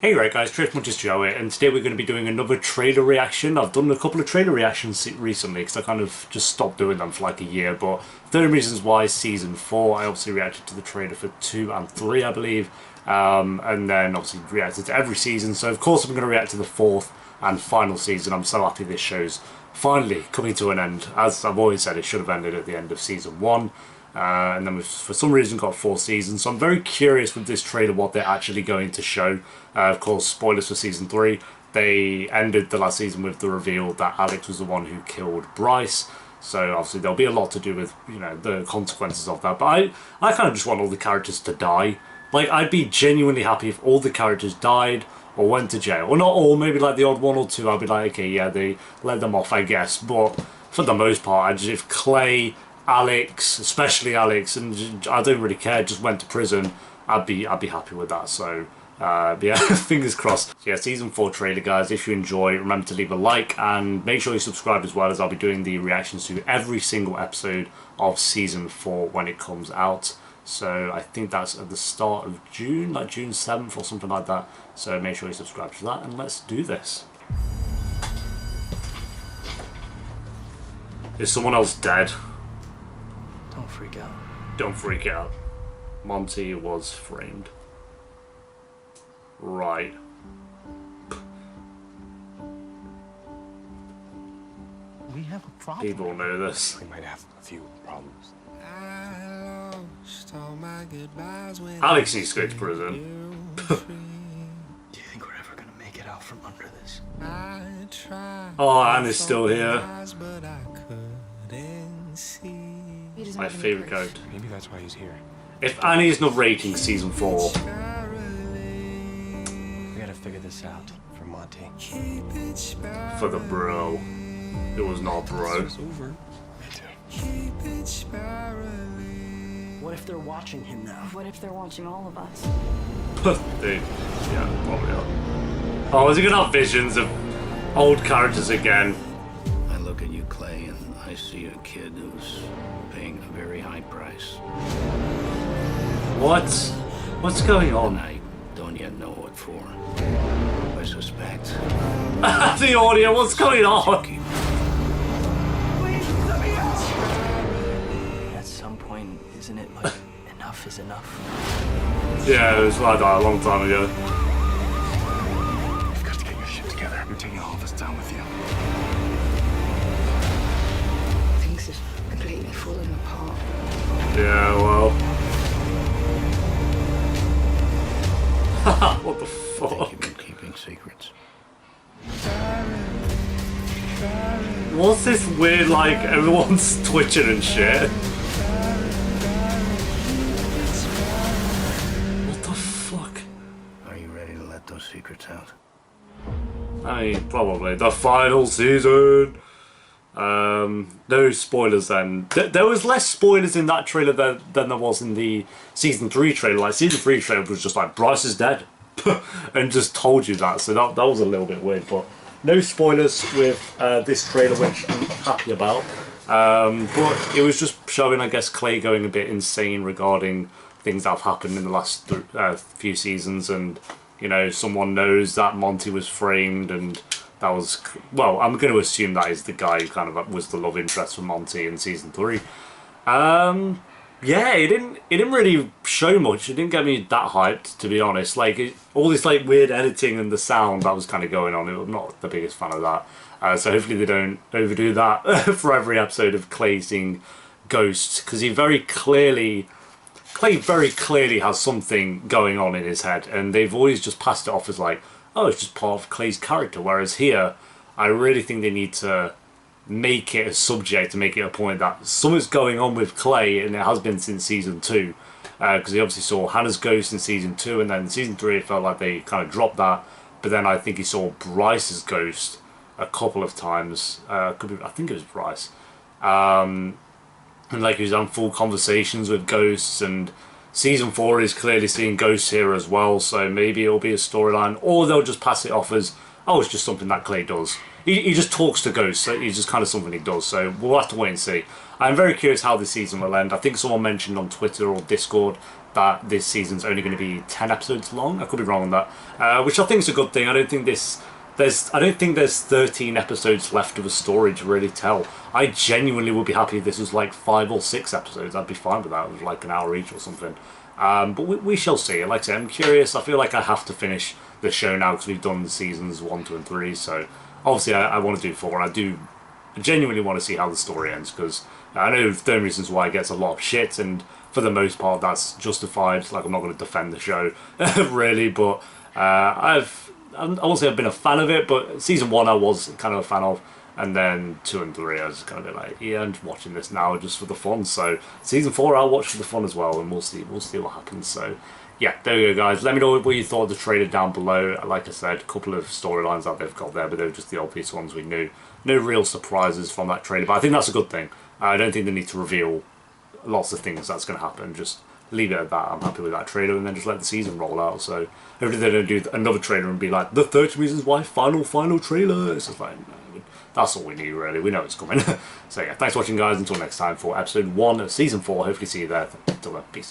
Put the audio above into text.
Hey right guys, Trace Joe here, and today we're going to be doing another trailer reaction. I've done a couple of trailer reactions recently because I kind of just stopped doing them for like a year, but 30 Reasons Why Season 4, I obviously reacted to the trailer for 2 and 3 I believe, and then obviously reacted to every season, so of course I'm going to react to the 4th and final season. I'm so happy this show's finally coming to an end. As I've always said, it should have ended at the end of Season 1. And then we've, for some reason, got 4 seasons. So I'm very curious with this trailer what they're actually going to show. Of course, spoilers for Season 3. They ended the last season with the reveal that Alex was the one who killed Bryce. So obviously there'll be a lot to do with, you know, the consequences of that. But I kind of just want all the characters to die. Like, I'd be genuinely happy if all the characters died or went to jail. Or not all, maybe like the odd one or two. I'd be like, okay, yeah, they let them off, I guess. But for the most part, if Clay, Alex, especially Alex, and I don't really care, just went to prison, I'd be happy with that. So yeah, fingers crossed. So yeah, season 4 trailer, guys. If you enjoy, remember to leave a like and make sure you subscribe as well, as I'll be doing the reactions to every single episode of season 4 when it comes out. So I think that's at the start of June, like June 7th or something like that. So make sure you subscribe to that and let's do this. Is someone else dead? Don't freak out. Don't freak out. Monty was framed. Right. We have a problem. People know this. We might have a few problems. Alex needs to go to prison. Do you think we're ever gonna make it out from under this? Oh, Anna's still here. My favourite character. Maybe that's why he's here. If Annie's not rating season 4, We gotta figure this out for Monty. for the bro. It was not bro. It's over. Me too. What if they're watching him now? What if they're watching all of us? Dude, yeah, probably not. Oh, is he gonna have visions of old characters again? I look at you, Clay, and I see a kid who's paying a very high price. What? What's going And on? I don't yet know what for. I suspect. The audio, what's going on? Keep At some point, isn't it like enough is enough? Yeah, it was like that a long time ago. You've got to get your shit together. You're taking all of us down with you. Things are completely falling apart. Yeah, well. What the think fuck? you've been keeping secrets. What's this weird, like, everyone's twitching and shit? What the fuck? Are you ready to let those secrets out? I mean, probably. The final season! No spoilers then. There was less spoilers in that trailer than there was in the Season 3 trailer. Like, Season 3 trailer was just like, Bryce is dead. And just told you that, so that was a little bit weird, but no spoilers with this trailer, which I'm happy about. But it was just showing, I guess, Clay going a bit insane regarding things that have happened in the last few seasons, and, you know, someone knows that Monty was framed, and that was, well, I'm going to assume that is the guy who kind of was the love interest for Monty in Season 3. Yeah, it didn't really show much. It didn't get me that hyped, to be honest. Like, all this like weird editing and the sound that was kind of going on, I'm not the biggest fan of that. So hopefully they don't overdo that for every episode of Clay seeing ghosts, because Clay very clearly has something going on in his head, and they've always just passed it off as like, oh, it's just part of Clay's character. Whereas here, I really think they need to make it a subject, to make it a point that something's going on with Clay, and it has been since season 2, because he obviously saw Hannah's ghost in season 2, and then in season 3 it felt like they kind of dropped that, but then I think he saw Bryce's ghost a couple of times. I think it was Bryce, and like he was on full conversations with ghosts, and season 4 is clearly seeing ghosts here as well, so maybe it'll be a storyline, or they'll just pass it off as, oh, it's just something that Clay does. He just talks to ghosts, so it's just kind of something he does, so we'll have to wait and see. I'm very curious how this season will end. I think someone mentioned on Twitter or Discord that this season's only going to be 10 episodes long. I could be wrong on that, which I think is a good thing. I don't think there's 13 episodes left of a story to really tell. I genuinely would be happy if this was like 5 or 6 episodes. I'd be fine with that, with like an hour each or something. But we shall see. Like I say, I'm curious. I feel like I have to finish the show now because we've done seasons 1, 2, and 3. So obviously I want to do 4. I genuinely want to see how the story ends, because I know 30 Reasons Why it gets a lot of shit, and for the most part that's justified. Like, I'm not going to defend the show really, but I won't say I've been a fan of it, but season 1 I was kind of a fan of, and then 2 and 3 I was kind of a bit like, yeah, I'm watching this now just for the fun. So season 4 I'll watch for the fun as well, and we'll see what happens. So yeah, there you go, guys. Let me know what you thought of the trailer down below. Like I said, a couple of storylines that they've got there, but they were just the obvious ones we knew. No real surprises from that trailer, but I think that's a good thing. I don't think they need to reveal lots of things that's going to happen. Just leave it at that. I'm happy with that trailer, and then just let the season roll out. So hopefully they don't do another trailer and be like, the 30 Reasons Why final trailer. It's just like, no, that's all we need, really. We know it's coming. So yeah, thanks for watching, guys. Until next time for episode 1 of season 4. Hopefully see you there. Until then, peace.